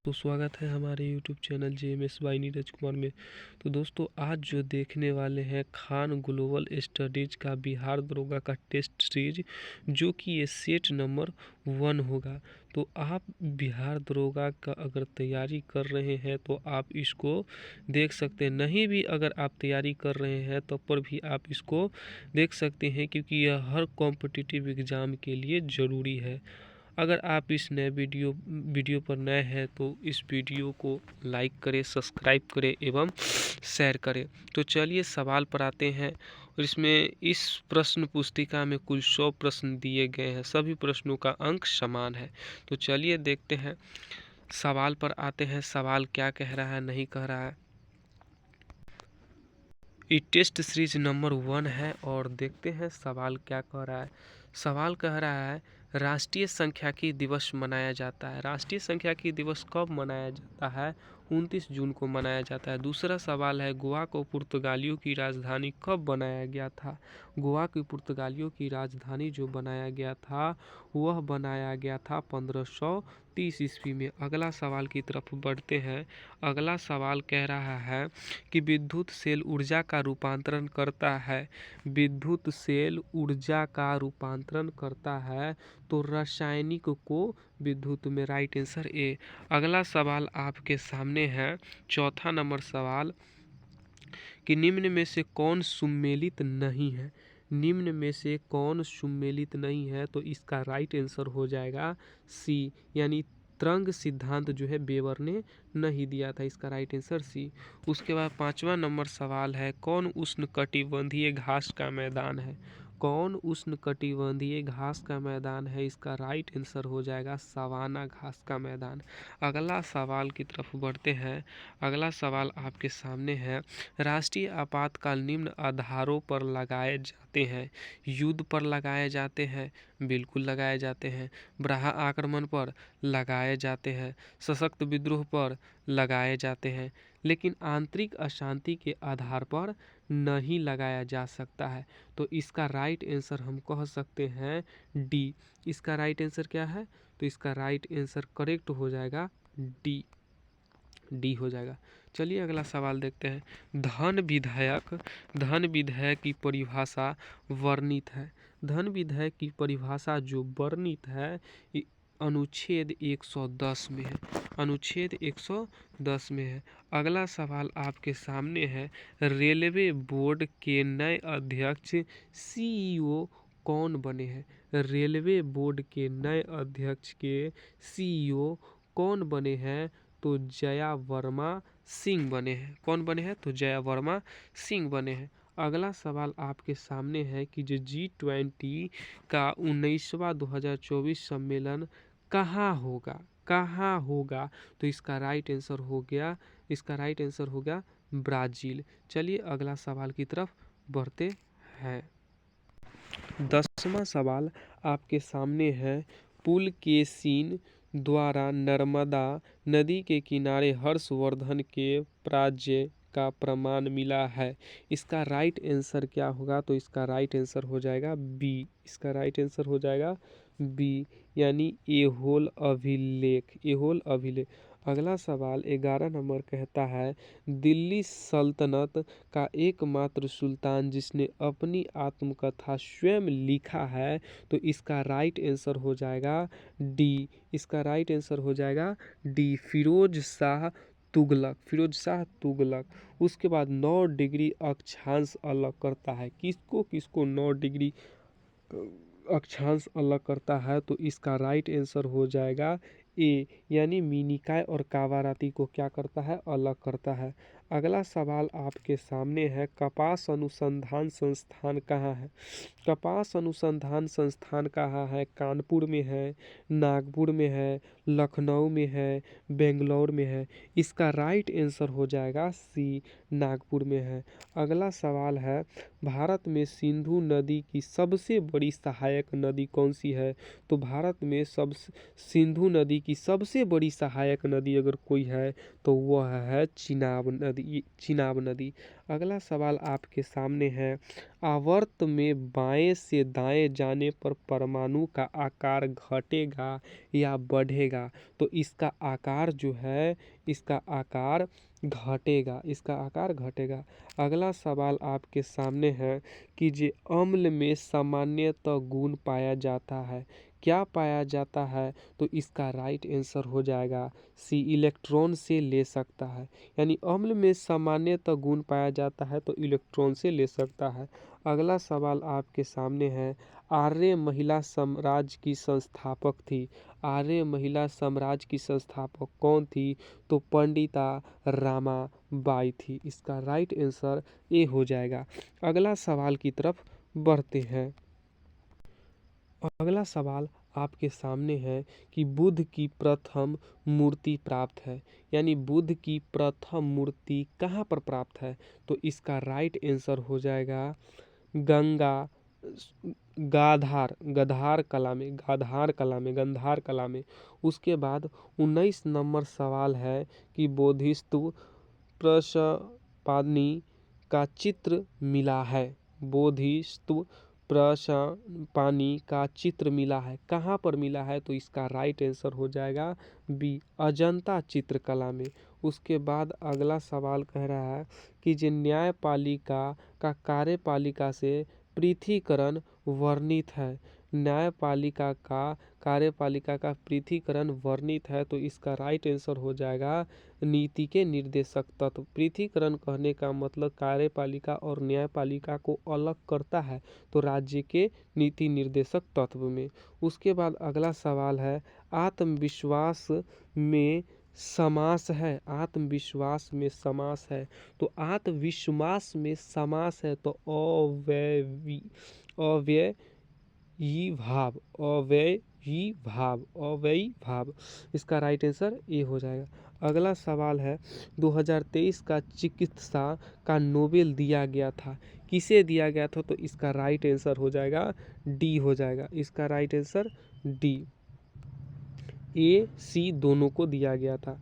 तो स्वागत है हमारे YouTube channel JMS by Neeraj Kumar में। तो दोस्तों आज जो देखने वाले हैं खान ग्लोबल स्टडीज का बिहार दरोगा का टेस्ट सीरीज, जो कि ये सेट नंबर 1 होगा। तो आप बिहार दरोगा का अगर तैयारी कर रहे हैं तो आप इसको देख सकते हैं, नहीं भी अगर आप तैयारी कर रहे हैं तब पर भी आप इसको देख सकते हैं, क्योंकि यह हर कॉम्पिटिटिव एग्ज़ाम के लिए ज़रूरी है। अगर आप इस नए वीडियो पर नए हैं तो इस वीडियो को लाइक करें, सब्सक्राइब करें एवं शेयर करें। तो चलिए सवाल पर आते हैं। और इसमें इस प्रश्न पुस्तिका में कुल 100 प्रश्न दिए गए हैं। सभी प्रश्नों का अंक समान है। तो चलिए देखते हैं, सवाल पर आते हैं। सवाल क्या कह रहा है, नहीं कह रहा है। ये टेस्ट सीरीज नंबर 1 है और देखते हैं सवाल क्या कह रहा है। सवाल कह रहा है, राष्ट्रीय सांख्यिकी दिवस मनाया जाता है। राष्ट्रीय सांख्यिकी दिवस कब मनाया जाता है? 29 जून को मनाया जाता है। दूसरा सवाल है, गोवा को पुर्तगालियों की राजधानी कब बनाया गया था? गोवा की पुर्तगालियों की राजधानी जो बनाया गया था वह बनाया गया था 1530 ईस्वी में। अगला सवाल की तरफ बढ़ते हैं। अगला सवाल कह रहा है कि विद्युत सेल ऊर्जा का रूपांतरण करता है। विद्युत सेल ऊर्जा का रूपांतरण करता है तो रासायनिक को विद्युत में। Right answer A. अगला सवाल आपके सामने है, चौथा नंबर सवाल, कि निम्न में से कौन सुमेलित नहीं है? निम्न में से कौन सुमेलित नहीं है? तो इसका राइट आंसर हो जाएगा सी, यानी तरंग सिद्धांत जो है वेबर ने नहीं दिया था। इसका राइट आंसर सी। उसके बाद पांचवा नंबर सवाल है, कौन उष्णकटिबंधीय घास का मैदान है? कौन उष्णकटिबंधीय घास का मैदान है? इसका राइट आंसर हो जाएगा सवाना घास का मैदान। अगला सवाल की तरफ बढ़ते हैं। अगला सवाल आपके सामने है, राष्ट्रीय आपातकाल निम्न आधारों पर लगाए जाते हैं। युद्ध पर लगाए जाते हैं, बिल्कुल लगाए जाते हैं। ब्राह्मण आक्रमण पर लगाए जाते हैं, सशक्त विद्रोह पर लगाए जाते हैं, लेकिन आंतरिक अशांति के आधार पर नहीं लगाया जा सकता है। तो इसका राइट आंसर हम कह सकते हैं डी। इसका राइट आंसर क्या है? तो इसका राइट आंसर करेक्ट हो जाएगा डी। डी हो जाएगा। चलिए अगला सवाल देखते हैं। धन विधेयक की परिभाषा वर्णित है। धन विधेयक की परिभाषा जो वर्णित है अनुच्छेद 110 में है। अनुच्छेद 110 में है। अगला सवाल आपके सामने है, रेलवे बोर्ड के नए अध्यक्ष सीईओ कौन बने हैं? रेलवे बोर्ड के नए अध्यक्ष के सीईओ कौन बने हैं? तो जया वर्मा सिंह बने हैं। कौन बने हैं? तो जया वर्मा सिंह बने हैं। अगला सवाल आपके सामने है कि जो G20 का 19वां 2024 सम्मेलन कहाँ होगा? कहाँ होगा? तो इसका राइट आंसर हो गया ब्राज़ील। चलिए अगला सवाल की तरफ बढ़ते हैं। 10वां सवाल आपके सामने है, पुलकेशिन द्वारा नर्मदा नदी के किनारे हर्षवर्धन के पराजय का प्रमाण मिला है। इसका राइट आंसर क्या होगा? तो इसका राइट आंसर हो जाएगा बी। इसका राइट आंसर हो जाएगा बी, यानी ऐहोल अभिलेख। ऐहोल अभिलेख। अगला सवाल 11 नंबर कहता है, दिल्ली सल्तनत का एकमात्र सुल्तान जिसने अपनी आत्मकथा स्वयं लिखा है। तो इसका राइट आंसर हो जाएगा डी। इसका राइट आंसर हो जाएगा डी, फिरोज शाह तुगलक। फिरोज शाह तुगलक। उसके बाद 9 डिग्री अक्षांश अलग करता है। किसको किसको 9 डिग्री अक्षांश अलग करता है? तो इसका राइट आंसर हो जाएगा ए, यानी मीनिकाय और कावाराती को क्या करता है? अलग करता है। अगला सवाल आपके सामने है, कपास अनुसंधान संस्थान कहाँ है? कपास अनुसंधान संस्थान कहाँ है? कानपुर में है, नागपुर में है, लखनऊ में है, बेंगलोर में है। इसका राइट आंसर हो जाएगा सी, नागपुर में है। अगला सवाल है, भारत में सिंधु नदी की सबसे बड़ी सहायक नदी कौन सी है? तो भारत में सिंधु नदी की सबसे बड़ी सहायक नदी अगर कोई है तो वह है चिनाब नदी। नदी, चिनाब नदी। अगला सवाल आपके सामने है, आवर्त में बाएं से दाएं जाने पर परमाणु का आकार घटेगा या बढ़ेगा? तो इसका आकार जो है, इसका आकार घटेगा, इसका आकार घटेगा। अगला सवाल आपके सामने है कि जे अम्ल में सामान्यतः गुण पाया जाता है, क्या पाया जाता है? तो इसका राइट आंसर हो जाएगा सी, इलेक्ट्रॉन से ले सकता है। यानी अम्ल में सामान्यतः गुण पाया जाता है तो इलेक्ट्रॉन से ले सकता है। अगला सवाल आपके सामने है, आर्य महिला साम्राज्य की संस्थापक थी। आर्य महिला साम्राज्य की संस्थापक कौन थी? तो पंडिता रामाबाई थी। इसका राइट आंसर ए हो जाएगा। अगला सवाल की तरफ बढ़ते हैं। अगला सवाल आपके सामने है कि बुद्ध की प्रथम मूर्ति प्राप्त है, यानी बुद्ध की प्रथम मूर्ति कहाँ पर प्राप्त है? तो इसका राइट आंसर हो जाएगा गंगा गंधार कला में। उसके बाद 19 नंबर सवाल है कि बोधिसत्व प्रशपादनी का चित्र मिला है। बोधिसत्व प्रशपानी का चित्र मिला है, कहाँ पर मिला है? तो इसका राइट आंसर हो जाएगा बी, अजंता चित्रकला में। उसके बाद अगला सवाल कह रहा है कि जो न्यायपालिका का कार्यपालिका से पृथक्करण वर्णित है। न्यायपालिका का कार्यपालिका का पृथक्करण वर्णित है तो इसका राइट आंसर हो जाएगा नीति के निर्देशक तत्व। पृथक्करण कहने का मतलब कार्यपालिका और न्यायपालिका को अलग करता है तो राज्य के नीति निर्देशक तत्व में। उसके बाद अगला सवाल है, आत्मविश्वास में समास है। आत्मविश्वास में समास है तो आत्मविश्वास में समास है तो अव्ययी भाव, इसका राइट आंसर ए हो जाएगा। अगला सवाल है, 2023 का चिकित्सा का नोबेल दिया गया था, किसे दिया गया था? तो इसका राइट आंसर हो जाएगा डी हो जाएगा। इसका राइट आंसर डी, ए सी दोनों को दिया गया था।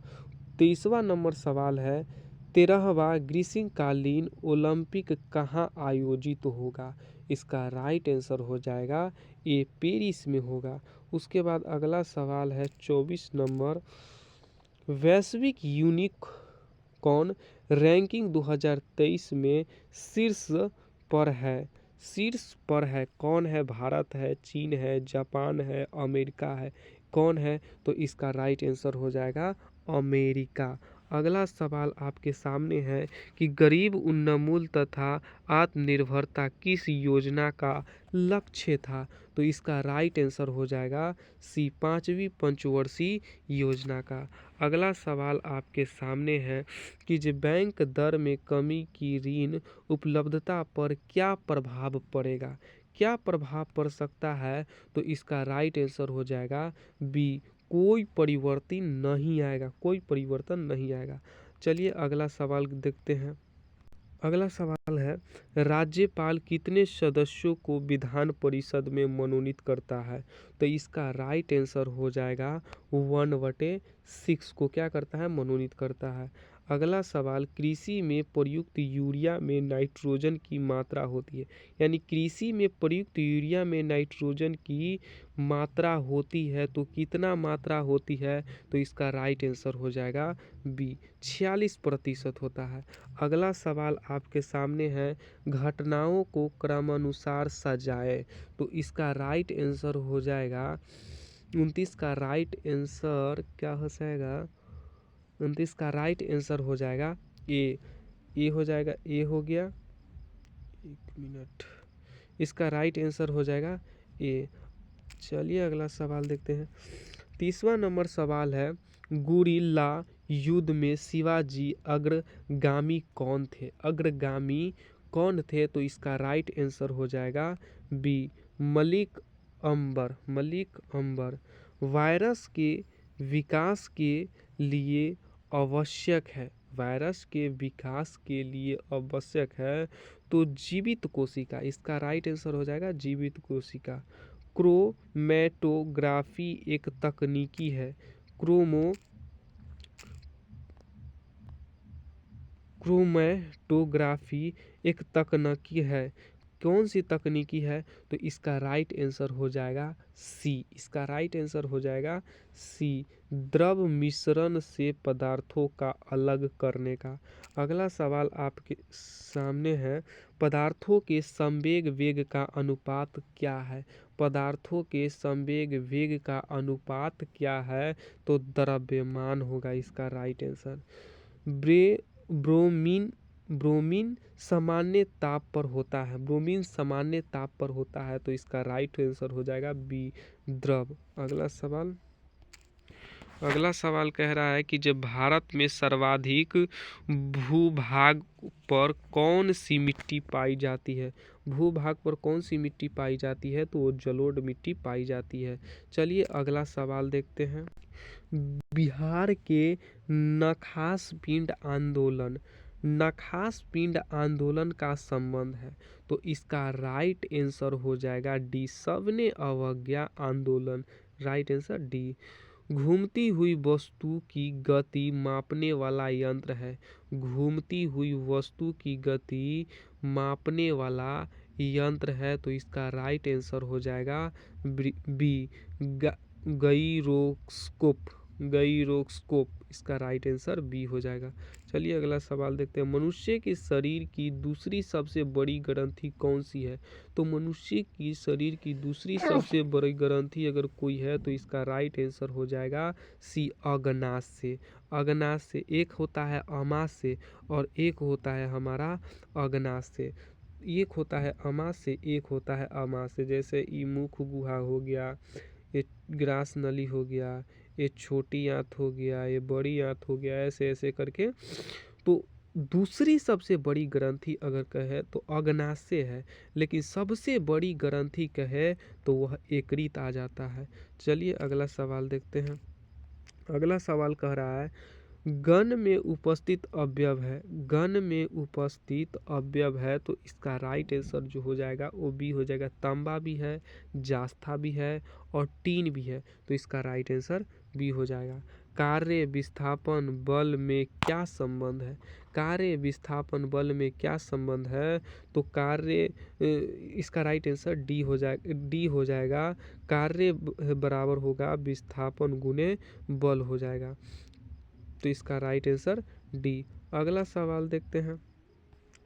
23वां नंबर सवाल है, 13वां ग्रीष्मकालीन ओलंपिक कहाँ आयोजित होगा? इसका राइट आंसर हो जाएगा ए, पेरिस में होगा। उसके बाद अगला सवाल है 24 नंबर, वैश्विक यूनिकॉर्न रैंकिंग 2023 में शीर्ष पर है। शीर्ष पर है कौन है? भारत है, चीन है, जापान है, अमेरिका है, कौन है? तो इसका राइट आंसर हो जाएगा अमेरिका। अगला सवाल आपके सामने है कि गरीब उन्मूलन तथा आत्मनिर्भरता किस योजना का लक्ष्य था? तो इसका राइट आंसर हो जाएगा सी, 5वीं पंचवर्षीय योजना का। अगला सवाल आपके सामने है कि जो बैंक दर में कमी की ऋण उपलब्धता पर क्या प्रभाव पड़ेगा? क्या प्रभाव पड़ सकता है? तो इसका राइट आंसर हो जाएगा बी, कोई परिवर्तन नहीं आएगा, कोई परिवर्तन नहीं आएगा। चलिए अगला सवाल देखते हैं। अगला सवाल है, राज्यपाल कितने सदस्यों को विधान परिषद में मनोनीत करता है? तो इसका राइट आंसर हो जाएगा 1/6 को क्या करता है? मनोनीत करता है। अगला सवाल, कृषि में प्रयुक्त यूरिया में नाइट्रोजन की मात्रा होती है, यानी कृषि में प्रयुक्त यूरिया में नाइट्रोजन की मात्रा होती है तो कितना मात्रा होती है? तो इसका राइट आंसर हो जाएगा बी, 46% होता है। अगला सवाल आपके सामने है, घटनाओं को क्रमानुसार सजाए, तो इसका राइट आंसर हो जाएगा 29 का राइट आंसर क्या हो जाएगा? 29 का राइट आंसर हो जाएगा ए, ए हो जाएगा, ए हो गया, एक मिनट, इसका राइट आंसर हो जाएगा ए। चलिए अगला सवाल देखते हैं। 30वां नंबर सवाल है, गुरिल्ला युद्ध में शिवाजी अग्रगामी कौन थे? अग्रगामी कौन थे? तो इसका राइट आंसर हो जाएगा बी, मलिक अंबर। वायरस के विकास के लिए आवश्यक है, वायरस के विकास के लिए आवश्यक है तो जीवित कोशिका, इसका राइट आंसर हो जाएगा जीवित कोशिका। क्रोमैटोग्राफी एक तकनीकी है, क्रोमैटोग्राफी एक तकनीकी है। कौन सी तकनीकी है? तो इसका राइट आंसर हो जाएगा सी। इसका राइट आंसर हो जाएगा सी, द्रव मिश्रण से पदार्थों का अलग करने का। अगला सवाल आपके सामने है, पदार्थों के संवेग वेग का अनुपात क्या है? पदार्थों के संवेग वेग का अनुपात क्या है? तो द्रव्यमान होगा इसका राइट आंसर। ब्रोमीन ब्रोमीन सामान्य ताप पर होता है। ब्रोमीन सामान्य ताप पर होता है, तो इसका राइट आंसर हो जाएगा बी, द्रव। अगला सवाल कह रहा है कि जब भारत में सर्वाधिक भूभाग पर कौन सी मिट्टी पाई जाती है? भूभाग पर कौन सी मिट्टी पाई जाती है? तो वो जलोढ़ मिट्टी पाई जाती है। चलिए अगला सवाल देखते हैं। बिहार के नखास पिंड आंदोलन का संबंध है, तो इसका राइट आंसर हो जाएगा डी, सबने अवज्ञा आंदोलन। Right answer D. घूमती हुई वस्तु की गति मापने वाला यंत्र है। घूमती हुई वस्तु की गति मापने वाला यंत्र है, तो इसका राइट आंसर हो जाएगा बी, गाइरोस्कोप। इसका राइट आंसर बी हो जाएगा। चलिए अगला सवाल देखते हैं। मनुष्य के शरीर की दूसरी सबसे बड़ी ग्रंथि कौन सी है? तो मनुष्य की शरीर की दूसरी सबसे बड़ी ग्रंथि अगर कोई है, तो इसका राइट आंसर हो जाएगा सी, अग्नाशय। अग्नाशय एक होता है अमाशय और एक होता है हमारा अग्नाशय। एक होता है अमाशय, एक होता है अमाशय। जैसे ये मुख गुहा हो गया, ये ग्रास नली हो गया, ये छोटी आंत हो गया, ये बड़ी आंत हो गया, ऐसे ऐसे करके। तो दूसरी सबसे बड़ी ग्रंथि अगर कहे तो अग्नाशय है, लेकिन सबसे बड़ी ग्रंथि कहे तो वह यकृत आ जाता है। चलिए अगला सवाल देखते हैं। अगला सवाल कह रहा है, गण में उपस्थित अवयव है। गण में उपस्थित अवयव है, तो इसका राइट आंसर जो हो जाएगा वो बी हो जाएगा। तांबा भी है, जास्ता भी है और टीन भी है, तो इसका राइट आंसर बी हो जाएगा। कार्य विस्थापन बल में क्या संबंध है? कार्य विस्थापन बल में क्या संबंध है? तो इसका राइट आंसर डी हो जाएगा। कार्य बराबर होगा विस्थापन गुने बल हो जाएगा, तो इसका राइट आंसर डी। अगला सवाल देखते हैं।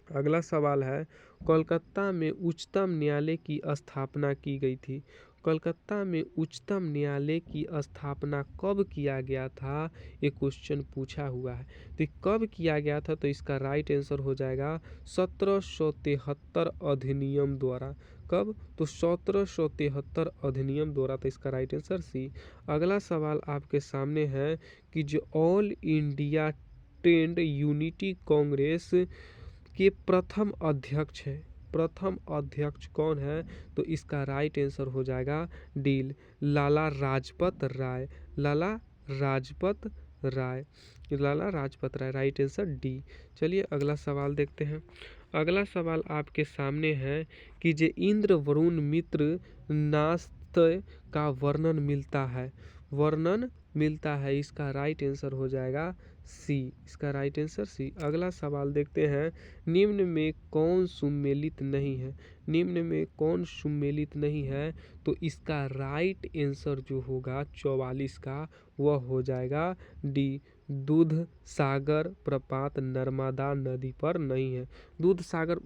अगला सवाल है, कोलकाता में उच्चतम न्यायालय की स्थापना की गई थी। कोलकाता में उच्चतम न्यायालय की स्थापना कब किया गया था? ये क्वेश्चन पूछा हुआ है, तो कब किया गया था? तो इसका राइट आंसर हो जाएगा 1773 अधिनियम द्वारा। कब? तो 1773 अधिनियम द्वारा, तो इसका राइट आंसर सी। अगला सवाल आपके सामने है कि जो all India trade unity Congress के प्रथम अध्यक्ष है, प्रथम अध्यक्ष कौन है? तो इसका राइट आंसर हो जाएगा D, Lala Lajpat Rai. Lala Lajpat Rai, Lala Lajpat Rai, right answer D. चलिए अगला सवाल देखते हैं। अगला सवाल आपके सामने है कि जे इंद्र वरुण मित्र नास्त्य का वर्णन मिलता है, इसका राइट आंसर हो जाएगा सी। इसका राइट आंसर सी। अगला सवाल देखते हैं। निम्न में कौन सुमेलित नहीं है? निम्न में कौन सुमेलित नहीं है? तो इसका राइट आंसर जो होगा 44 का, वह हो जाएगा डी, दूध सागर प्रपात नर्मदा नदी पर नहीं है। दूध सागर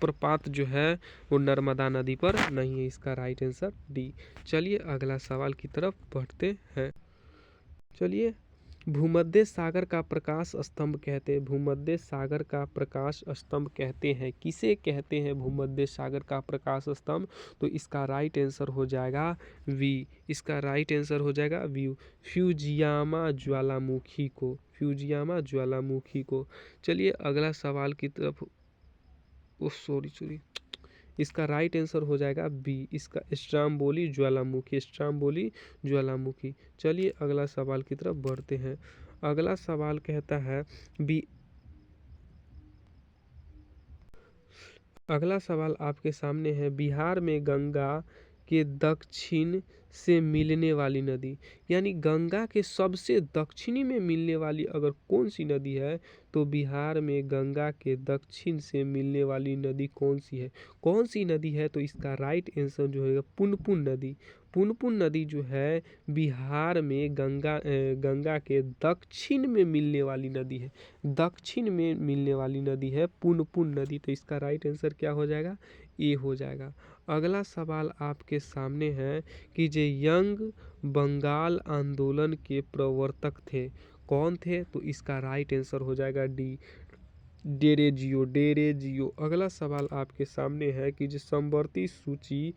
प्रपात जो है वो नर्मदा नदी पर नहीं है, इसका राइट आंसर डी। चलिए अगला सवाल की तरफ बढ़ते हैं। चलिए, भूमध्य सागर का प्रकाश स्तंभ कहते हैं। भूमध्य सागर का प्रकाश स्तंभ कहते हैं, किसे कहते हैं भूमध्य सागर का प्रकाश स्तंभ? तो इसका राइट आंसर हो जाएगा वी। इसका राइट आंसर हो जाएगा वी, फ्यूजियामा ज्वालामुखी को। फ्यूजियामा ज्वालामुखी को। चलिए अगला सवाल की तरफ। सॉरी, इसका राइट आंसर हो जाएगा बी, इसका स्ट्राम्बोली ज्वालामुखी। स्ट्राम्बोली ज्वालामुखी। चलिए अगला सवाल की तरफ बढ़ते हैं। अगला सवाल कहता है अगला सवाल आपके सामने है, बिहार में गंगा के दक्षिण से मिलने वाली नदी, यानी गंगा के सबसे दक्षिणी में मिलने वाली अगर कौन सी नदी है तो बिहार में गंगा के दक्षिण से मिलने वाली नदी कौन सी है? कौन सी नदी है? तो इसका राइट आंसर जो है पुनपुन नदी। पुनपुन नदी जो है बिहार में गंगा के दक्षिण में मिलने वाली नदी है। दक्षिण में मिलने वाली नदी है पुनपुन नदी। तो इसका राइट आंसर क्या हो जाएगा? ए हो जाएगा। अगला सवाल आपके सामने है कि जो यंग बंगाल आंदोलन के प्रवर्तक थे कौन थे? तो इसका राइट आंसर हो जाएगा डी, डेरेजियो। अगला सवाल आपके सामने है कि जो समवर्ती सूची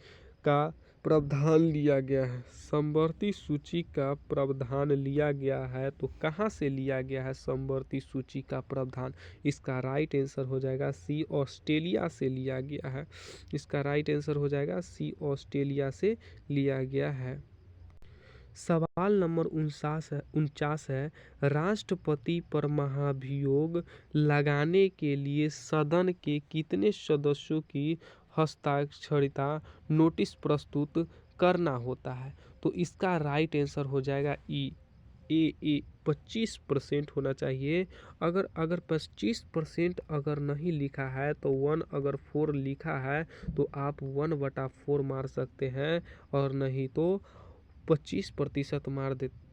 का प्रावधान लिया गया है, समवर्ती सूची का प्रावधान लिया गया है तो कहाँ से लिया गया है समवर्ती सूची का प्रावधान? इसका राइट आंसर हो जाएगा सी, ऑस्ट्रेलिया से लिया गया है। इसका राइट आंसर हो जाएगा सी, ऑस्ट्रेलिया से लिया गया है। सवाल नंबर 49 है, राष्ट्रपति पर महाभियोग लगाने के लिए सदन के कितने सदस्यों की हस्ताक्षरिता नोटिस प्रस्तुत करना होता है? तो इसका राइट आंसर हो जाएगा ई, ए 25% होना चाहिए। अगर 25% अगर नहीं लिखा है तो 1 अगर 4 लिखा है तो आप 1/4 मार सकते हैं और नहीं तो 25%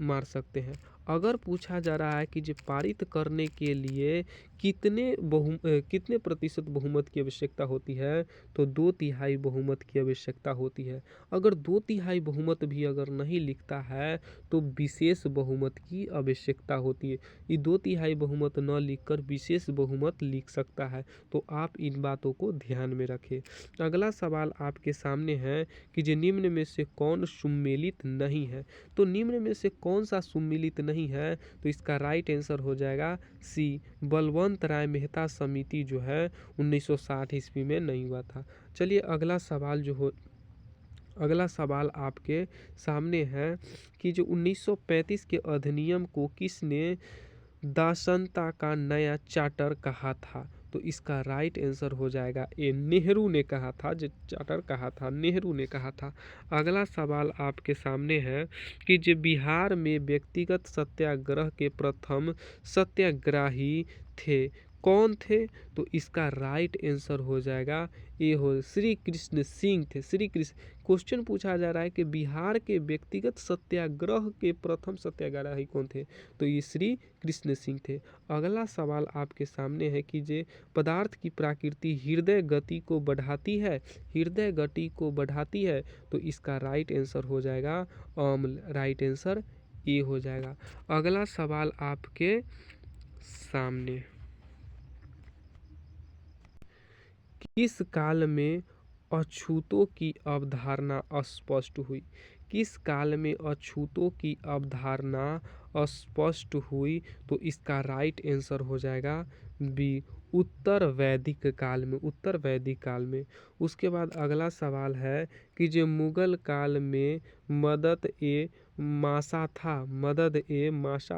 मार सकते हैं। अगर पूछा जा रहा है कि जो पारित करने के लिए कितने प्रतिशत बहुमत की आवश्यकता होती है तो 2/3 बहुमत की आवश्यकता होती है। अगर 2/3 बहुमत भी अगर नहीं लिखता है तो विशेष बहुमत की आवश्यकता होती है। ये 2/3 बहुमत न लिखकर विशेष बहुमत लिख सकता है। तो आप इन बातों को ध्यान में रखें। अगला सवाल आपके सामने है कि जो निम्न में से कौन सुमेलित नहीं है? तो निम्न में से कौन सा सुमेलित नहीं है? तो इसका राइट आंसर हो जाएगा सी, बलवंत राय मेहता समिति जो है 1960 ईस्वी में नहीं हुआ था। चलिए अगला सवाल आपके सामने है कि जो 1935 के अधिनियम को किसने दासनता का नया चार्टर कहा था? तो इसका राइट आंसर हो जाएगा ए, नेहरू ने कहा था। जो चार्टर कहा था नेहरू ने कहा था। अगला सवाल आपके सामने है कि जो बिहार में व्यक्तिगत सत्याग्रह के प्रथम सत्याग्रही थे कौन थे? तो इसका राइट आंसर हो जाएगा ए, हो श्री कृष्ण सिंह थे। श्री कृष्ण, क्वेश्चन पूछा जा रहा है कि बिहार के व्यक्तिगत सत्याग्रह के प्रथम सत्याग्रही कौन थे? तो ये श्री कृष्ण सिंह थे। अगला सवाल आपके सामने है कि जे पदार्थ की प्रकृति हृदय गति को बढ़ाती है, हृदय गति को बढ़ाती है तो इसका राइट आंसर हो जाएगा अम्ल। राइट आंसर ए हो जाएगा। अगला सवाल आपके सामने, किस काल में अछूतों की अवधारणा स्पष्ट हुई? किस काल में अछूतों की अवधारणा स्पष्ट हुई? तो इसका राइट आंसर हो जाएगा बी, उत्तर वैदिक काल में, उत्तर वैदिक काल में। उसके बाद अगला सवाल है कि जो मुगल काल में मदद ए मासा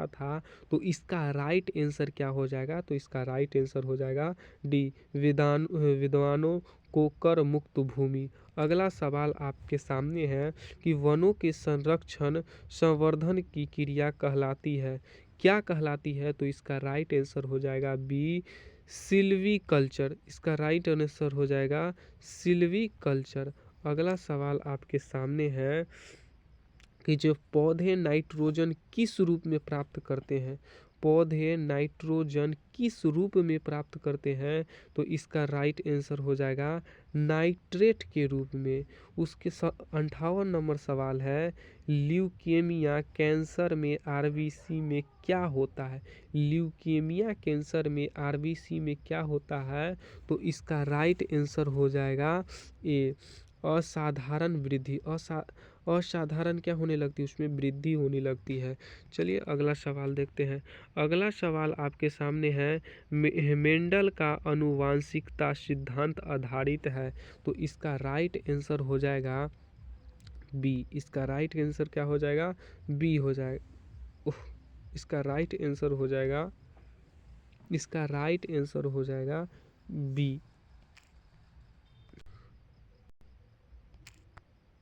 था तो इसका राइट आंसर क्या हो जाएगा? तो इसका राइट आंसर हो जाएगा डी, विद्वानों को कर मुक्त भूमि। अगला सवाल आपके सामने है कि वनों के संरक्षण संवर्धन की क्रिया कहलाती है, क्या कहलाती है? तो इसका राइट आंसर हो जाएगा बी, सिल्वीकल्चर। इसका राइट आंसर हो जाएगा सिल्वीकल्चर। अगला सवाल आपके सामने है कि जो पौधे नाइट्रोजन किस रूप में प्राप्त करते हैं? पौधे नाइट्रोजन किस रूप में प्राप्त करते हैं? तो इसका राइट आंसर हो जाएगा नाइट्रेट के रूप में। उसके 58 नंबर सवाल है, ल्यूकेमिया कैंसर में आरबीसी में क्या होता है? ल्यूकेमिया कैंसर में आरबीसी में क्या होता है? तो इसका राइट आंसर हो जाएगा ए, असाधारण वृद्धि। असाधारण क्या होने लगती है? उसमें वृद्धि होने लगती है। चलिए अगला सवाल देखते हैं। अगला सवाल आपके सामने है, मेंडल का आनुवांशिकता सिद्धांत आधारित है तो इसका राइट आंसर हो जाएगा बी। इसका राइट आंसर क्या हो जाएगा? बी हो जाएगा। इसका राइट आंसर हो जाएगा, इसका राइट आंसर हो जाएगा बी,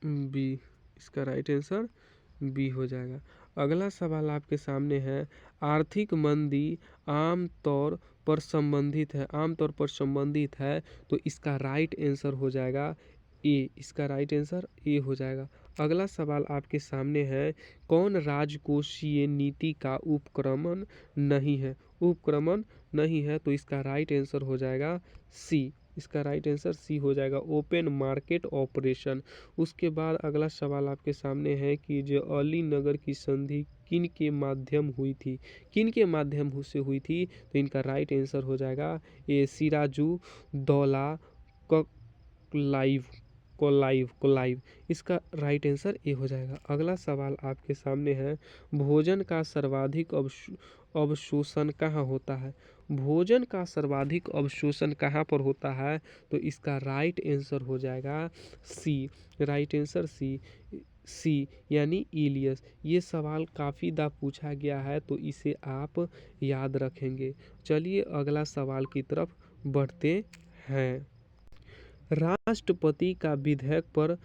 बी। इसका राइट आंसर बी हो जाएगा। अगला सवाल आपके सामने है, आर्थिक मंदी आमतौर पर संबंधित है, तो इसका राइट आंसर हो जाएगा ए। इसका राइट आंसर ए हो जाएगा। अगला सवाल आपके सामने है, कौन राजकोषीय नीति का उपक्रमण नहीं है, तो इसका राइट आंसर हो जाएगा सी। इसका राइट आंसर सी हो जाएगा, ओपन मार्केट ऑपरेशन। उसके बाद अगला सवाल आपके सामने है कि जो अलीनगर की संधि किन के माध्यम से हुई थी, तो इनका राइट आंसर हो जाएगा ए, सिराजू दौला कोलाइव। इसका राइट आंसर ए हो जाएगा। अगला सवाल आपके सामने है, भोजन का सर्वाधिक अवशोषण कहाँ होता है? भोजन का सर्वाधिक अवशोषण कहाँ पर होता है, तो इसका राइट आंसर हो जाएगा सी। राइट आंसर सी यानी इलियस। ये सवाल काफ़ी दफ़ा पूछा गया है, तो इसे आप याद रखेंगे। चलिए अगला सवाल की तरफ बढ़ते हैं। राष्ट्रपति का विधेयक पर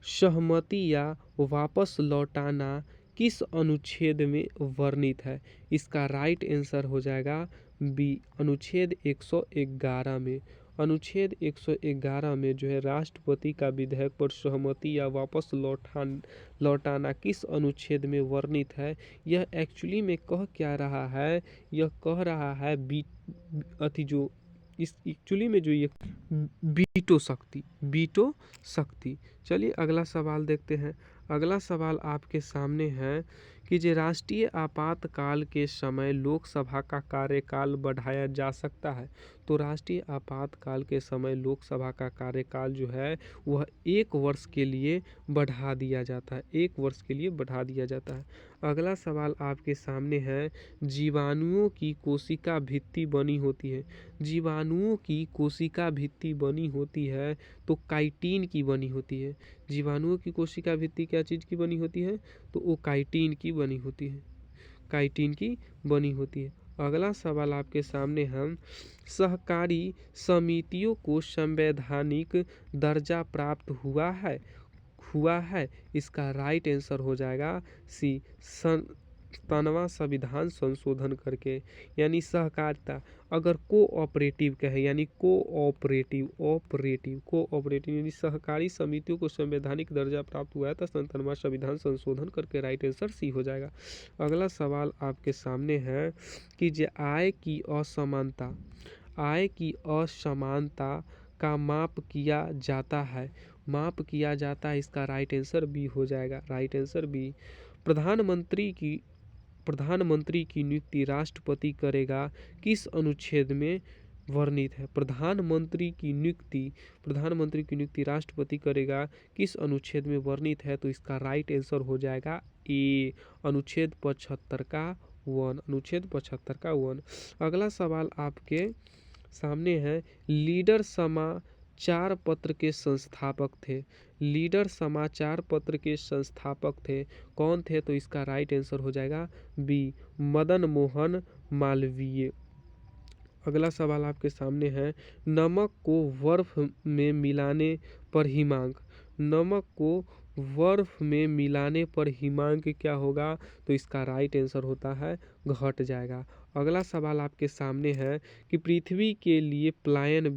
सहमति या वापस लौटाना किस अनुच्छेद में वर्णित है? इसका राइट आंसर हो जाएगा बी, अनुच्छेद 111 में। अनुच्छेद 111 में जो है राष्ट्रपति का विधेयक पर सहमति या वापस लौटाना किस अनुच्छेद में वर्णित है? यह एक्चुअली में कह क्या रहा है? यह कह रहा है इस एक्चुअली में जो ये बीटो शक्ति। चलिए अगला सवाल देखते हैं। अगला सवाल आपके सामने है कि जो राष्ट्रीय आपातकाल के समय लोकसभा का कार्यकाल बढ़ाया जा सकता है, तो राष्ट्रीय आपातकाल के समय लोकसभा का कार्यकाल जो है वह 1 वर्ष के लिए बढ़ा दिया जाता है। 1 वर्ष के लिए बढ़ा दिया जाता है। अगला सवाल आपके सामने है, जीवाणुओं की कोशिका भित्ति बनी होती है। जीवाणुओं की कोशिका भित्ति बनी होती है तो काइटिन की बनी होती है। जीवाणुओं की कोशिका भित्ति क्या चीज़ की बनी होती है, तो वो काइटिन की बनी होती है। काइटिन की बनी होती है। अगला सवाल आपके सामने हम, सहकारी समितियों को संवैधानिक दर्जा प्राप्त हुआ है। इसका राइट आंसर हो जाएगा सी, 97वां संविधान संशोधन करके, यानी सहकारिता। अगर कोऑपरेटिव कहे यानी कोऑपरेटिव यानी सहकारी समितियों को संवैधानिक दर्जा प्राप्त हुआ है, तो 97वां संविधान संशोधन करके राइट आंसर सी हो जाएगा। अगला सवाल आपके सामने है कि जो आय की असमानता का माप किया जाता है, इसका राइट आंसर बी हो जाएगा। Right answer B. प्रधानमंत्री की नियुक्ति राष्ट्रपति करेगा किस अनुच्छेद में वर्णित है? प्रधानमंत्री की नियुक्ति राष्ट्रपति करेगा किस अनुच्छेद में वर्णित है, तो इसका राइट आंसर हो जाएगा ए, अनुच्छेद 75 का 1। अनुच्छेद 75 का 1। अगला सवाल आपके सामने है, लीडर समाचार पत्र के संस्थापक थे, कौन थे? तो इसका राइट आंसर हो जाएगा बी, मदन मोहन मालवीय। अगला सवाल आपके सामने है, नमक को बर्फ में मिलाने पर हिमांक क्या होगा? तो इसका राइट आंसर होता है घट जाएगा। अगला सवाल आपके सामने है कि पृथ्वी के लिए पलायन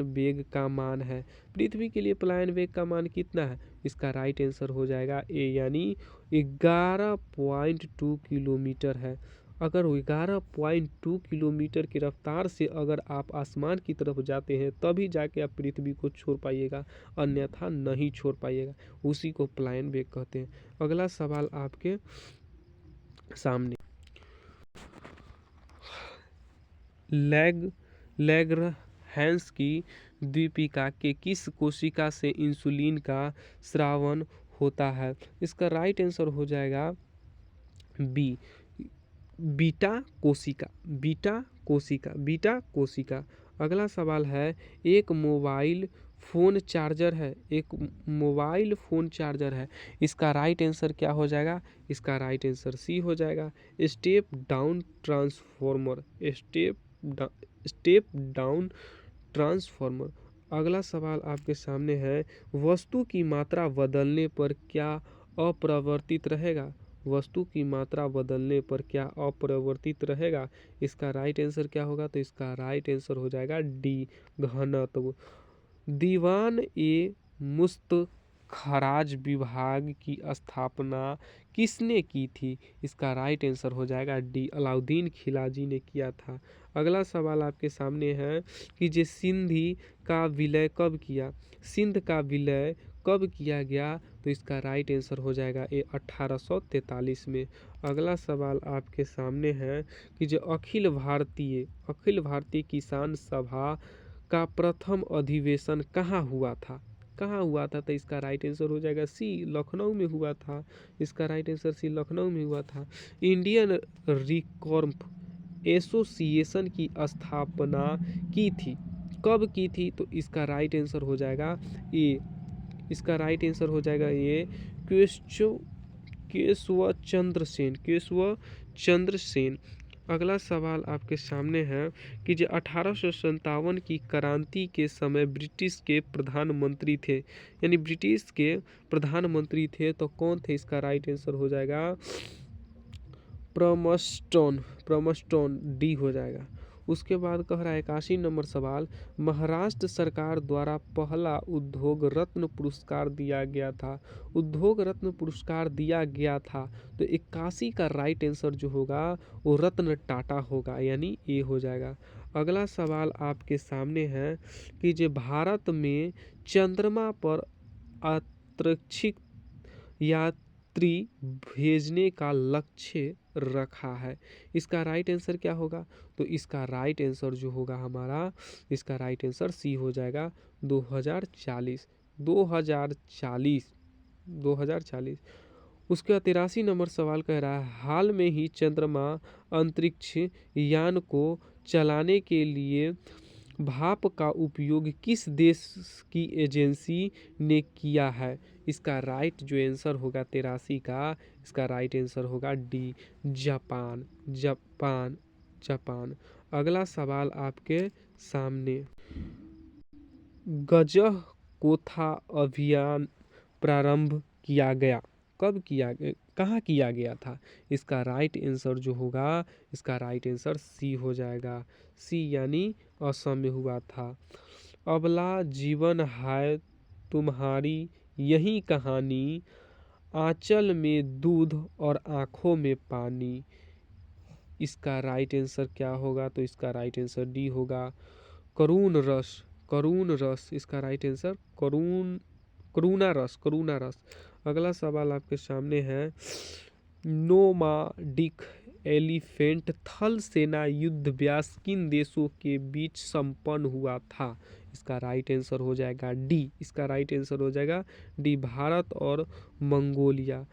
वेग का मान है। पृथ्वी के लिए पलायन वेग का मान कितना है? इसका राइट आंसर हो जाएगा ए, यानी 11.2 किलोमीटर है। अगर 11.2 किलोमीटर की रफ्तार से अगर आप आसमान की तरफ जाते हैं, तभी जाके आप पृथ्वी को छोड़ पाइएगा, अन्यथा नहीं छोड़ पाइएगा। उसी को पलायन वेग कहते हैं। अगला सवाल आपके सामने, लैग्रहैंस की दीपिका के किस कोशिका से इंसुलिन का स्रावन होता है? इसका राइट आंसर हो जाएगा बी, बीटा कोशिका। अगला सवाल है, एक मोबाइल फ़ोन चार्जर है, इसका राइट आंसर क्या हो जाएगा? इसका राइट आंसर सी हो जाएगा, स्टेप डाउन ट्रांसफॉर्मर। अगला सवाल आपके सामने है, वस्तु की मात्रा बदलने पर क्या अपरिवर्तित रहेगा? वस्तु की मात्रा बदलने पर क्या अपरिवर्तित रहेगा? इसका राइट आंसर क्या होगा? तो इसका राइट आंसर हो जाएगा डी, घनत्व। दीवान ए मुस्तखराज विभाग की स्थापना किसने की थी? इसका राइट आंसर हो जाएगा डी, अलाउद्दीन खिलजी ने किया था। अगला सवाल आपके सामने है कि जे सिंधी का विलय कब किया? सिंध का विलय कब किया गया? तो इसका राइट आंसर हो जाएगा ए 1843 में। अगला सवाल आपके सामने है कि जो अखिल भारतीय किसान सभा का प्रथम अधिवेशन कहाँ हुआ था? कहाँ हुआ था? तो इसका राइट आंसर हो जाएगा सी, लखनऊ में हुआ था। इसका राइट आंसर सी, लखनऊ में हुआ था। इंडियन रिकॉर्ड एसोसिएशन की स्थापना की थी, कब की थी? तो इसका राइट आंसर हो जाएगा ए, इसका राइट आंसर हो जाएगा ये केशव चंद्र सेन। अगला सवाल आपके सामने है कि जो 1857 की क्रांति के समय ब्रिटिश के प्रधानमंत्री थे, यानी ब्रिटिश के प्रधानमंत्री थे तो कौन थे? इसका राइट आंसर हो जाएगा प्रमस्टोन, डी हो जाएगा। उसके बाद कह रहा है 81 नंबर सवाल, महाराष्ट्र सरकार द्वारा पहला उद्योग रत्न पुरस्कार दिया गया था। उद्योग रत्न पुरस्कार दिया गया था तो 81 का राइट आंसर जो होगा वो रत्न टाटा होगा, यानी ए हो जाएगा। अगला सवाल आपके सामने है कि जो भारत में चंद्रमा पर अंतरिक्ष यात्री भेजने का लक्ष्य रखा है, इसका राइट आंसर क्या होगा? तो इसका राइट आंसर जो होगा हमारा, इसका राइट आंसर सी हो जाएगा 2040। 2040। उसके बाद 83 नंबर सवाल कह रहा है, हाल में ही चंद्रमा अंतरिक्ष यान को चलाने के लिए भाप का उपयोग किस देश की एजेंसी ने किया है? इसका राइट जो आंसर होगा 83 का, इसका राइट आंसर होगा डी, जापान। अगला सवाल आपके सामने, गजह कोथा अभियान प्रारंभ किया गया, कब किया गया, कहाँ किया गया था? इसका राइट आंसर जो होगा, इसका राइट आंसर सी हो जाएगा, सी यानी असम में हुआ था। अबला जीवन है तुम्हारी यही कहानी, आंचल में दूध और आंखों में पानी, इसका राइट आंसर क्या होगा? तो इसका राइट आंसर डी होगा, करुण रस, इसका राइट आंसर करुणा रस। अगला सवाल आपके सामने है, नोमाडिक एलिफेंट थल सेना युद्ध अभ्यास किन देशों के बीच संपन्न हुआ था? इसका राइट आंसर हो जाएगा डी, इसका राइट आंसर हो जाएगा डी, भारत और मंगोलिया।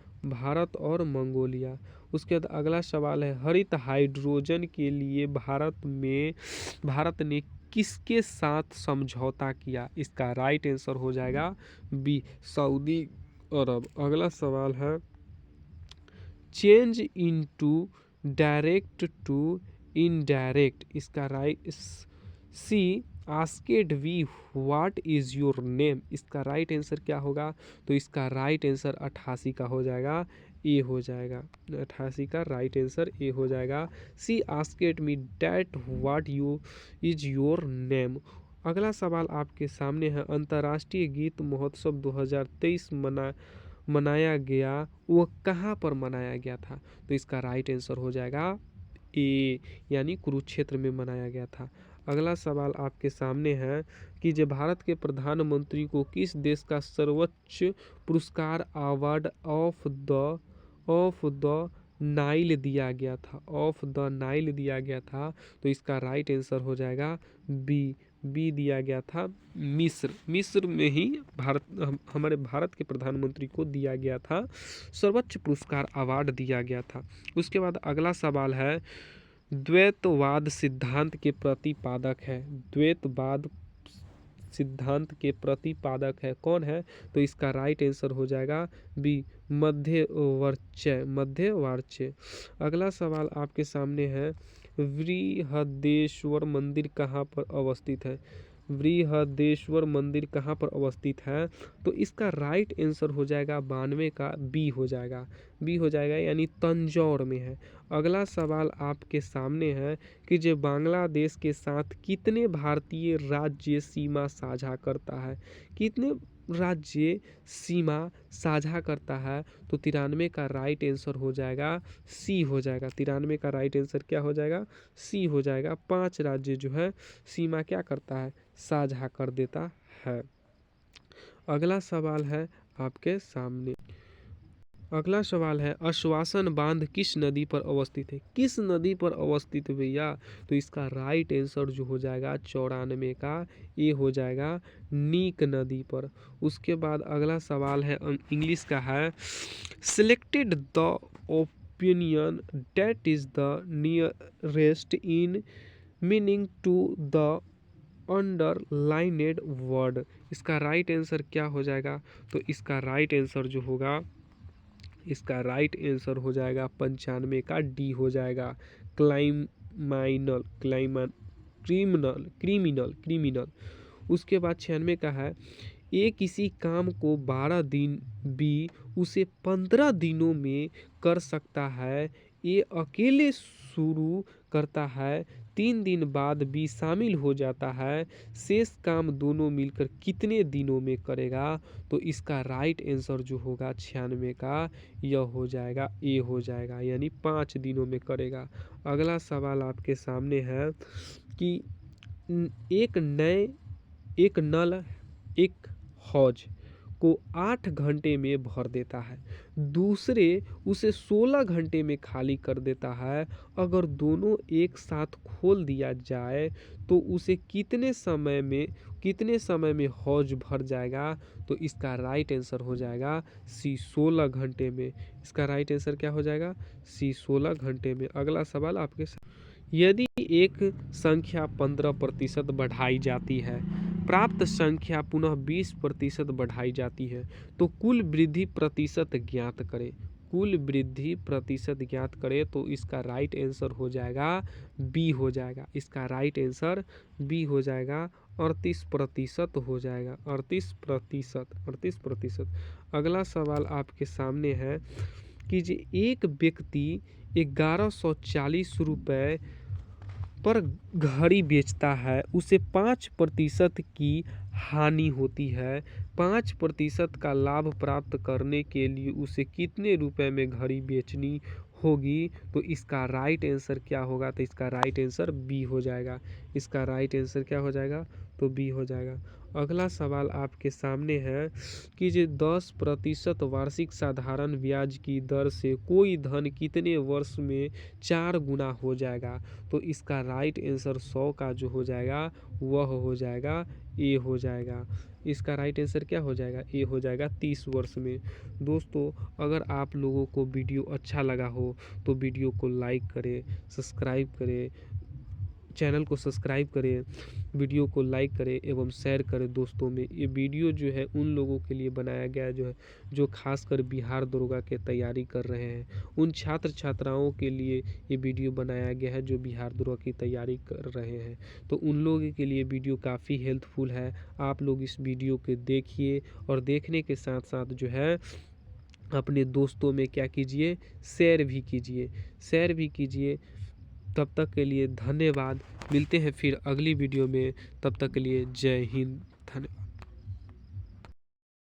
उसके बाद अगला सवाल है, हरित हाइड्रोजन के लिए भारत ने किसके साथ समझौता किया? इसका राइट आंसर हो जाएगा बी, सऊदी अरब। अगला सवाल है, change into direct to indirect, इसका right she, asked we what is your name, इसका राइट आंसर क्या होगा? तो इसका राइट आंसर 88 का हो जाएगा, ए हो जाएगा। 88 का राइट आंसर ए हो जाएगा, she asked me that what you is your name. अगला सवाल आपके सामने है, अंतर्राष्ट्रीय गीत महोत्सव 2023 मनाया गया, वो कहाँ पर मनाया गया था? तो इसका राइट आंसर हो जाएगा ए, यानी कुरुक्षेत्र में मनाया गया था। अगला सवाल आपके सामने है कि जो भारत के प्रधानमंत्री को किस देश का सर्वोच्च पुरस्कार अवार्ड ऑफ द नाइल दिया गया था? तो इसका राइट आंसर हो जाएगा बी दिया गया था, मिस्र में ही हमारे भारत के प्रधानमंत्री को दिया गया था, सर्वोच्च पुरस्कार अवार्ड दिया गया था। उसके बाद अगला सवाल है, द्वैतवाद सिद्धांत के प्रतिपादक है कौन है? तो इसका राइट आंसर हो जाएगा बी, मध्यवार्च। अगला सवाल आपके सामने है, बृहदेश्वर मंदिर कहाँ पर अवस्थित है? बृहदेश्वर मंदिर कहाँ पर अवस्थित है? तो इसका राइट आंसर हो जाएगा 92 का बी हो जाएगा, बी हो जाएगा, यानी तंजौर में है। अगला सवाल आपके सामने है कि जो बांग्लादेश के साथ कितने भारतीय राज्य सीमा साझा करता है? कितने राज्य सीमा साझा करता है? तो 93 का राइट आंसर हो जाएगा सी हो जाएगा। 93 का राइट आंसर क्या हो जाएगा? सी हो जाएगा। 5 राज्य जो है सीमा क्या करता है? साझा कर देता है। अगला सवाल है आपके सामने। अगला सवाल है आश्वासन बांध किस नदी पर अवस्थित है? किस नदी पर अवस्थित है भैया? तो इसका राइट आंसर जो हो जाएगा 94 का ए हो जाएगा, नीक नदी पर। उसके बाद अगला सवाल है इंग्लिश का है, selected the opinion that is the nearest in meaning to the underlined word. इसका राइट आंसर क्या हो जाएगा? तो इसका राइट आंसर जो होगा, इसका राइट आंसर हो जाएगा 95 का डी हो जाएगा, क्लाइमाइनल क्लाइमन क्रिमिनल क्रिमिनल क्रिमिनल। उसके बाद 96 का है, ए किसी काम को 12 दिन, बी उसे 15 दिनों में कर सकता है, ए अकेले शुरू करता है, 3 दिन बाद बी शामिल हो जाता है, शेष काम दोनों मिलकर कितने दिनों में करेगा? तो इसका राइट आंसर जो होगा 96 का यह हो जाएगा, ए हो जाएगा, यानी 5 दिनों में करेगा। अगला सवाल आपके सामने है कि एक नल एक हौज को 8 घंटे में भर देता है, दूसरे उसे 16 घंटे में खाली कर देता है। अगर दोनों एक साथ खोल दिया जाए तो उसे कितने समय में हौज भर जाएगा? तो इसका राइट आंसर हो जाएगा सी 16 घंटे में। इसका राइट आंसर क्या हो जाएगा? सी 16 घंटे में। अगला सवाल आपके साथ, यदि एक संख्या 15% बढ़ाई जाती है, प्राप्त संख्या पुनः 20% बढ़ाई जाती है, तो कुल वृद्धि प्रतिशत ज्ञात करें। कुल वृद्धि प्रतिशत ज्ञात करें, तो इसका राइट आंसर हो जाएगा बी हो जाएगा। इसका राइट आंसर बी हो जाएगा, 38% हो जाएगा, 38%। अगला सवाल आपके सामने है कि जो एक व्यक्ति 1140 रुपये पर घड़ी बेचता है, उसे 5% की हानि होती है, 5% का लाभ प्राप्त करने के लिए उसे कितने रुपए में घड़ी बेचनी होगी? तो इसका राइट आंसर क्या होगा? तो इसका राइट आंसर बी हो जाएगा। इसका राइट आंसर क्या हो जाएगा? तो बी हो जाएगा। अगला सवाल आपके सामने है कि जो 10% वार्षिक साधारण ब्याज की दर से कोई धन कितने वर्ष में 4 गुना हो जाएगा? तो इसका राइट आंसर 100 का जो हो जाएगा वह हो जाएगा, ए हो जाएगा। इसका राइट आंसर क्या हो जाएगा? ए हो जाएगा, 30 वर्ष में। दोस्तों, अगर आप लोगों को वीडियो अच्छा लगा हो तो वीडियो को लाइक करें, सब्सक्राइब करें, चैनल को सब्सक्राइब करें, वीडियो को लाइक करें एवं शेयर करें दोस्तों में। ये वीडियो जो है उन लोगों के लिए बनाया गया जो है जो खासकर बिहार दरोगा के तैयारी कर रहे हैं, उन छात्र छात्राओं के लिए ये वीडियो बनाया गया है जो बिहार दरोगा की तैयारी कर रहे हैं। तो उन लोगों के लिए वीडियो काफ़ी हेल्पफुल है। आप लोग इस वीडियो को देखिए और देखने के साथ साथ जो है अपने दोस्तों में क्या कीजिए, शेयर भी कीजिए। तब तक के लिए धन्यवाद। मिलते हैं फिर अगली वीडियो में। तब तक के लिए जय हिंद, धन्यवाद।